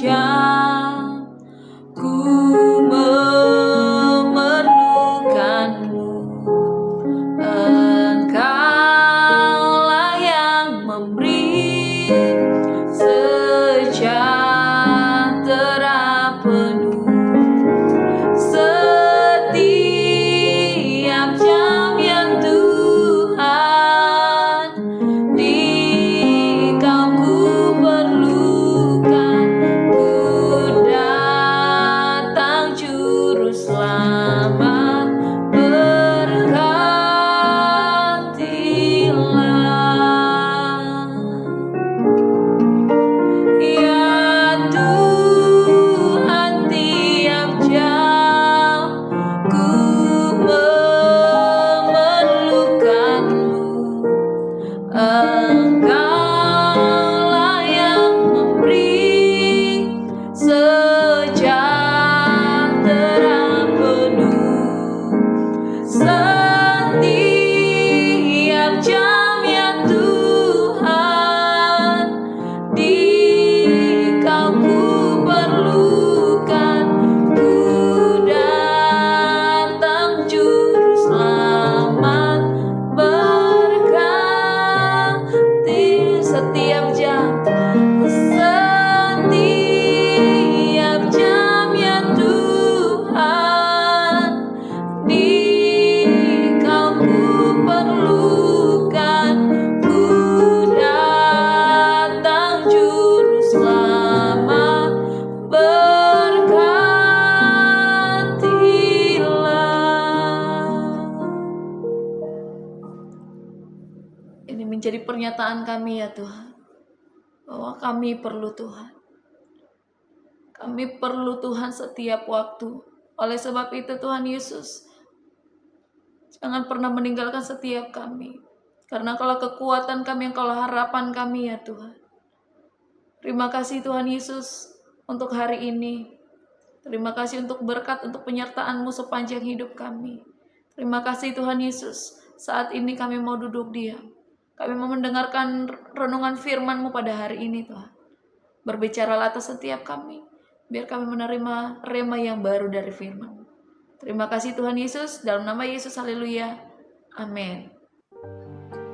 jam ku memerlukanmu. Engkaulah yang memberi sejahtera penuh. Setiap jam yang Tuhan di Kau ku perlukan, ku datang juru selamat, berkatilah. Ya Tuhan, tiap jam ku memerlukanmu. Engkaulah yang memberi sejahtera penuh. Setiap jam ya Tuhan, di Kau ku perlukan, ku datang juru selamat, berkati. Setiap jam ya Tuhan, di Kau ku perlukan, ku datang juru selamat, berkatilah. Ini menjadi pernyataan kami ya Tuhan, bahwa kami perlu Tuhan. Kami perlu Tuhan setiap waktu. Oleh sebab itu Tuhan Yesus, jangan pernah meninggalkan setiap kami. Karena Kaulah kekuatan kami, Kaulah harapan kami ya Tuhan. Terima kasih Tuhan Yesus untuk hari ini. Terima kasih untuk berkat, untuk penyertaan-Mu sepanjang hidup kami. Terima kasih Tuhan Yesus, saat ini kami mau duduk diam. Kami mau mendengarkan renungan firman-Mu pada hari ini Tuhan. Berbicaralah atas setiap kami, biar kami menerima rema yang baru dari firman. Terima kasih Tuhan Yesus, dalam nama Yesus, haleluya, amin.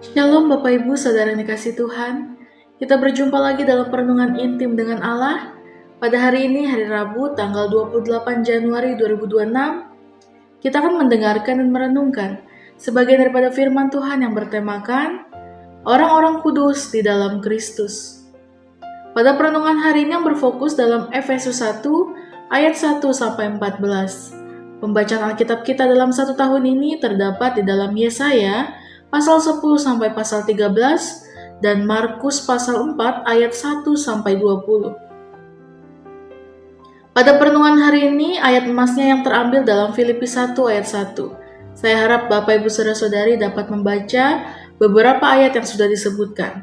Shalom Bapak Ibu Saudara yang dikasihi Tuhan. Kita berjumpa lagi dalam perenungan intim dengan Allah. Pada hari ini, hari Rabu, tanggal 28 Januari 2026, kita akan mendengarkan dan merenungkan sebagian daripada firman Tuhan yang bertemakan orang-orang kudus di dalam Kristus. Pada perenungan hari ini yang berfokus dalam Efesus 1 ayat 1-14. Pembacaan Alkitab kita dalam satu tahun ini terdapat di dalam Yesaya pasal 10 sampai pasal 13 dan Markus pasal 4 ayat 1-20. Pada perenungan hari ini ayat emasnya yang terambil dalam Filipi 1 ayat 1. Saya harap Bapak Ibu Saudara-saudari dapat membaca beberapa ayat yang sudah disebutkan.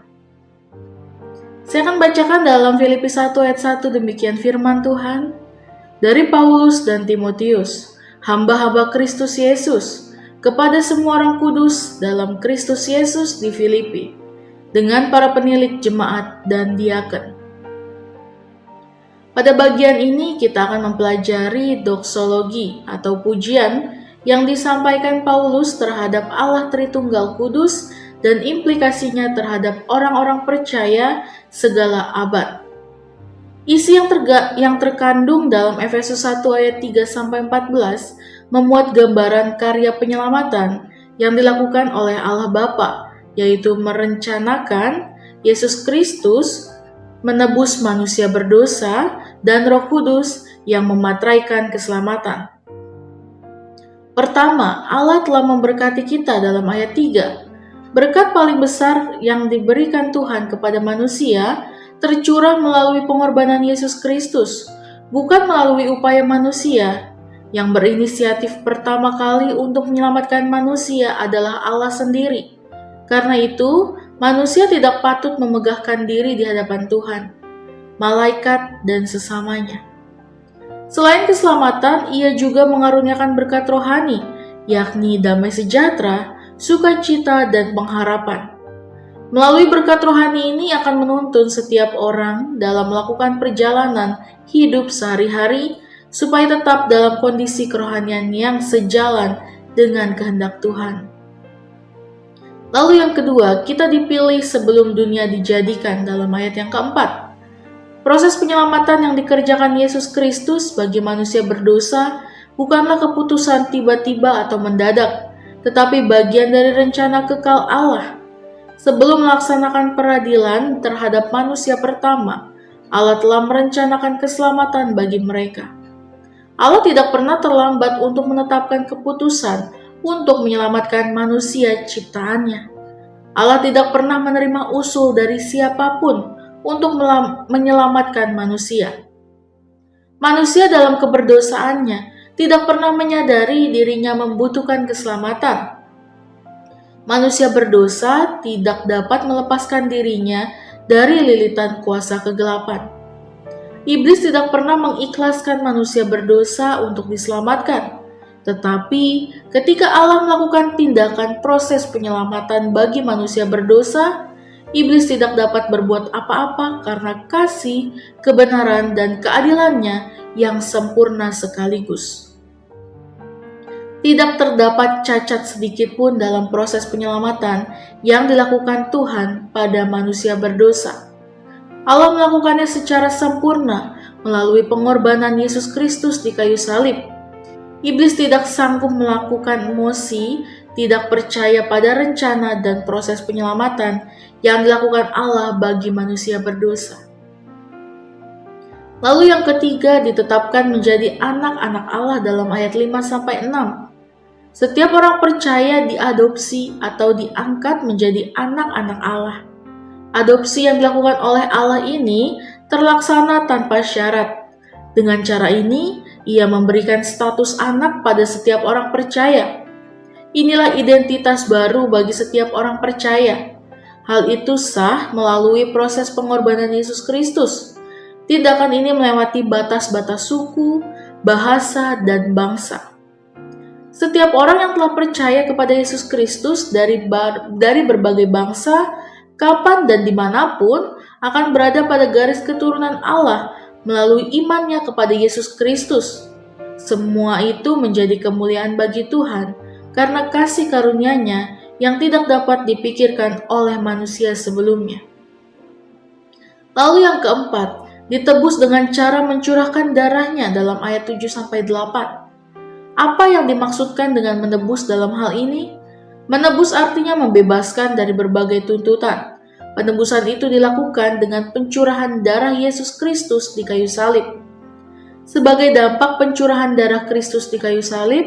Saya akan bacakan dalam Filipi 1 ayat 1, demikian firman Tuhan. Dari Paulus dan Timotius, hamba-hamba Kristus Yesus, kepada semua orang kudus dalam Kristus Yesus di Filipi, dengan para penilik jemaat dan diaken. Pada bagian ini kita akan mempelajari doksologi atau pujian yang disampaikan Paulus terhadap Allah Tritunggal Kudus dan implikasinya terhadap orang-orang percaya segala abad. Isi yang terkandung dalam Efesus 1 ayat 3-14 memuat gambaran karya penyelamatan yang dilakukan oleh Allah Bapa, yaitu merencanakan Yesus Kristus menebus manusia berdosa dan Roh Kudus yang memateraikan keselamatan. Pertama, Allah telah memberkati kita dalam ayat 3. Berkat paling besar yang diberikan Tuhan kepada manusia tercurah melalui pengorbanan Yesus Kristus, bukan melalui upaya manusia. Yang berinisiatif pertama kali untuk menyelamatkan manusia adalah Allah sendiri. Karena itu, manusia tidak patut memegahkan diri di hadapan Tuhan, malaikat, dan sesamanya. Selain keselamatan, Ia juga mengaruniakan berkat rohani, yakni damai sejahtera, sukacita, dan pengharapan. Melalui berkat rohani ini akan menuntun setiap orang dalam melakukan perjalanan hidup sehari-hari supaya tetap dalam kondisi kerohanian yang sejalan dengan kehendak Tuhan. Lalu yang kedua, kita dipilih sebelum dunia dijadikan dalam ayat yang keempat. Proses penyelamatan yang dikerjakan Yesus Kristus bagi manusia berdosa bukanlah keputusan tiba-tiba atau mendadak, tetapi bagian dari rencana kekal Allah. Sebelum melaksanakan peradilan terhadap manusia pertama, Allah telah merencanakan keselamatan bagi mereka. Allah tidak pernah terlambat untuk menetapkan keputusan untuk menyelamatkan manusia ciptaannya. Allah tidak pernah menerima usul dari siapapun untuk menyelamatkan manusia. Manusia dalam keberdosaannya tidak pernah menyadari dirinya membutuhkan keselamatan. Manusia berdosa tidak dapat melepaskan dirinya dari lilitan kuasa kegelapan. Iblis tidak pernah mengikhlaskan manusia berdosa untuk diselamatkan. Tetapi ketika Allah melakukan tindakan proses penyelamatan bagi manusia berdosa, iblis tidak dapat berbuat apa-apa karena kasih, kebenaran, dan keadilannya yang sempurna sekaligus. Tidak terdapat cacat sedikit pun dalam proses penyelamatan yang dilakukan Tuhan pada manusia berdosa. Allah melakukannya secara sempurna melalui pengorbanan Yesus Kristus di kayu salib. Iblis tidak sanggup melakukan emosi, tidak percaya pada rencana dan proses penyelamatan yang dilakukan Allah bagi manusia berdosa. Lalu yang ketiga ditetapkan menjadi anak-anak Allah dalam ayat 5-6. Setiap orang percaya diadopsi atau diangkat menjadi anak-anak Allah. Adopsi yang dilakukan oleh Allah ini terlaksana tanpa syarat. Dengan cara ini, Ia memberikan status anak pada setiap orang percaya. Inilah identitas baru bagi setiap orang percaya. Hal itu sah melalui proses pengorbanan Yesus Kristus. Tindakan ini melewati batas-batas suku, bahasa, dan bangsa. Setiap orang yang telah percaya kepada Yesus Kristus dari berbagai bangsa, kapan dan dimanapun, akan berada pada garis keturunan Allah melalui imannya kepada Yesus Kristus. Semua itu menjadi kemuliaan bagi Tuhan karena kasih karunia-Nya yang tidak dapat dipikirkan oleh manusia sebelumnya. Lalu yang keempat, ditebus dengan cara mencurahkan darahnya dalam ayat 7-8. Apa yang dimaksudkan dengan menebus dalam hal ini? Menebus artinya membebaskan dari berbagai tuntutan. Penebusan itu dilakukan dengan pencurahan darah Yesus Kristus di kayu salib. Sebagai dampak pencurahan darah Kristus di kayu salib,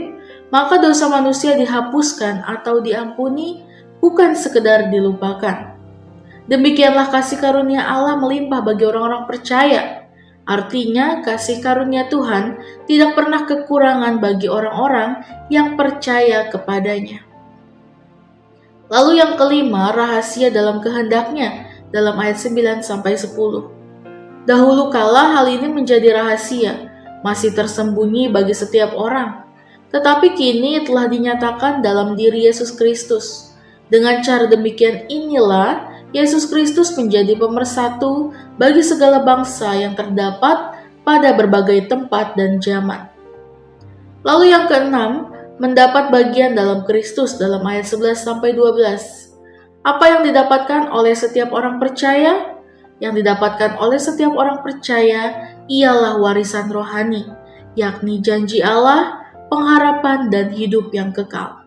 maka dosa manusia dihapuskan atau diampuni, bukan sekedar dilupakan. Demikianlah kasih karunia Allah melimpah bagi orang-orang percaya. Artinya, kasih karunia Tuhan tidak pernah kekurangan bagi orang-orang yang percaya kepadanya. Lalu yang kelima, rahasia dalam kehendaknya dalam ayat 9-10. Dahulu kala hal ini menjadi rahasia, masih tersembunyi bagi setiap orang. Tetapi kini telah dinyatakan dalam diri Yesus Kristus. Dengan cara demikian inilah Yesus Kristus menjadi pemersatu bagi segala bangsa yang terdapat pada berbagai tempat dan zaman. Lalu yang keenam, mendapat bagian dalam Kristus dalam ayat 11-12. Apa yang didapatkan oleh setiap orang percaya? Yang didapatkan oleh setiap orang percaya ialah warisan rohani, yakni janji Allah, pengharapan, dan hidup yang kekal.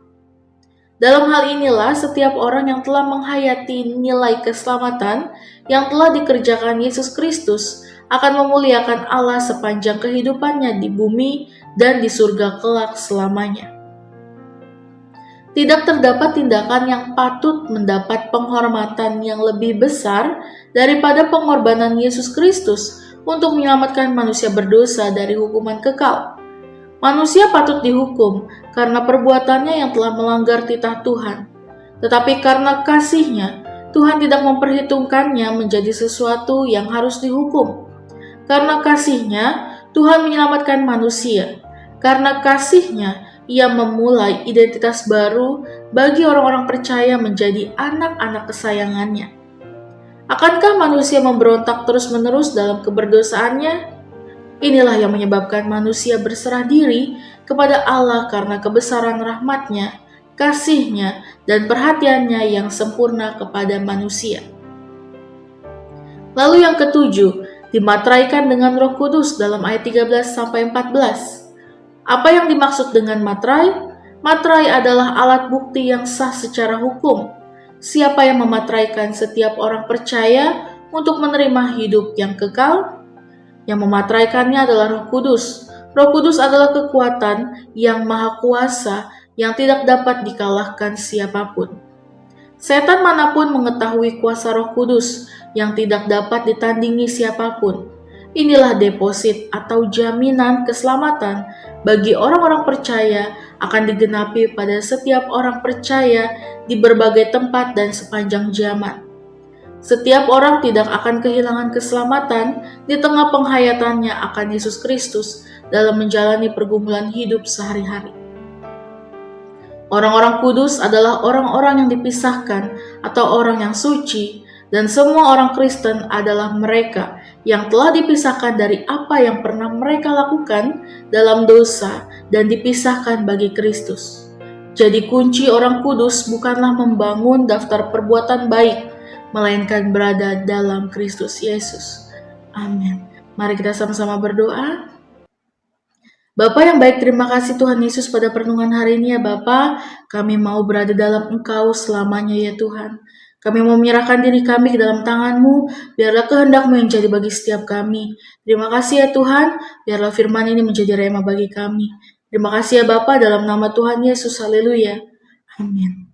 Dalam hal inilah setiap orang yang telah menghayati nilai keselamatan yang telah dikerjakan Yesus Kristus akan memuliakan Allah sepanjang kehidupannya di bumi dan di surga kelak selamanya. Tidak terdapat tindakan yang patut mendapat penghormatan yang lebih besar daripada pengorbanan Yesus Kristus untuk menyelamatkan manusia berdosa dari hukuman kekal. Manusia patut dihukum karena perbuatannya yang telah melanggar titah Tuhan. Tetapi karena kasih-Nya, Tuhan tidak memperhitungkannya menjadi sesuatu yang harus dihukum. Karena kasih-Nya, Tuhan menyelamatkan manusia. Karena kasih-Nya, Ia memulai identitas baru bagi orang-orang percaya menjadi anak-anak kesayangannya. Akankah manusia memberontak terus-menerus dalam keberdosaannya? Inilah yang menyebabkan manusia berserah diri kepada Allah karena kebesaran rahmat-Nya, kasih-Nya, dan perhatiannya yang sempurna kepada manusia. Lalu yang ketujuh, dimateraikan dengan Roh Kudus dalam ayat 13-14. Apa yang dimaksud dengan materai? Materai adalah alat bukti yang sah secara hukum. Siapa yang memateraikan setiap orang percaya untuk menerima hidup yang kekal? Yang memateraikannya adalah Roh Kudus. Roh Kudus adalah kekuatan yang maha kuasa yang tidak dapat dikalahkan siapapun. Setan manapun mengetahui kuasa Roh Kudus yang tidak dapat ditandingi siapapun. Inilah deposit atau jaminan keselamatan bagi orang-orang percaya akan digenapi pada setiap orang percaya di berbagai tempat dan sepanjang zaman. Setiap orang tidak akan kehilangan keselamatan di tengah penghayatannya akan Yesus Kristus dalam menjalani pergumulan hidup sehari-hari. Orang-orang kudus adalah orang-orang yang dipisahkan atau orang yang suci, dan semua orang Kristen adalah mereka yang telah dipisahkan dari apa yang pernah mereka lakukan dalam dosa dan dipisahkan bagi Kristus. Jadi kunci orang kudus bukanlah membangun daftar perbuatan baik, melainkan berada dalam Kristus Yesus. Amin. Mari kita sama-sama berdoa. Bapa yang baik, terima kasih Tuhan Yesus pada perenungan hari ini ya Bapa. Kami mau berada dalam Engkau selamanya ya Tuhan. Kami mau menyerahkan diri kami ke dalam tangan-Mu, biarlah kehendak-Mu yang jadi bagi setiap kami. Terima kasih ya Tuhan, biarlah firman ini menjadi rema bagi kami. Terima kasih ya Bapa, dalam nama Tuhan Yesus, haleluya. Amin.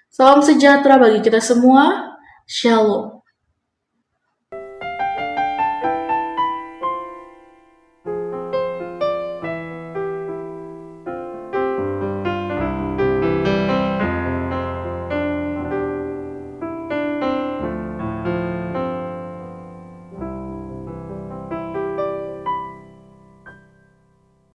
Salam sejahtera bagi kita semua. Shalom.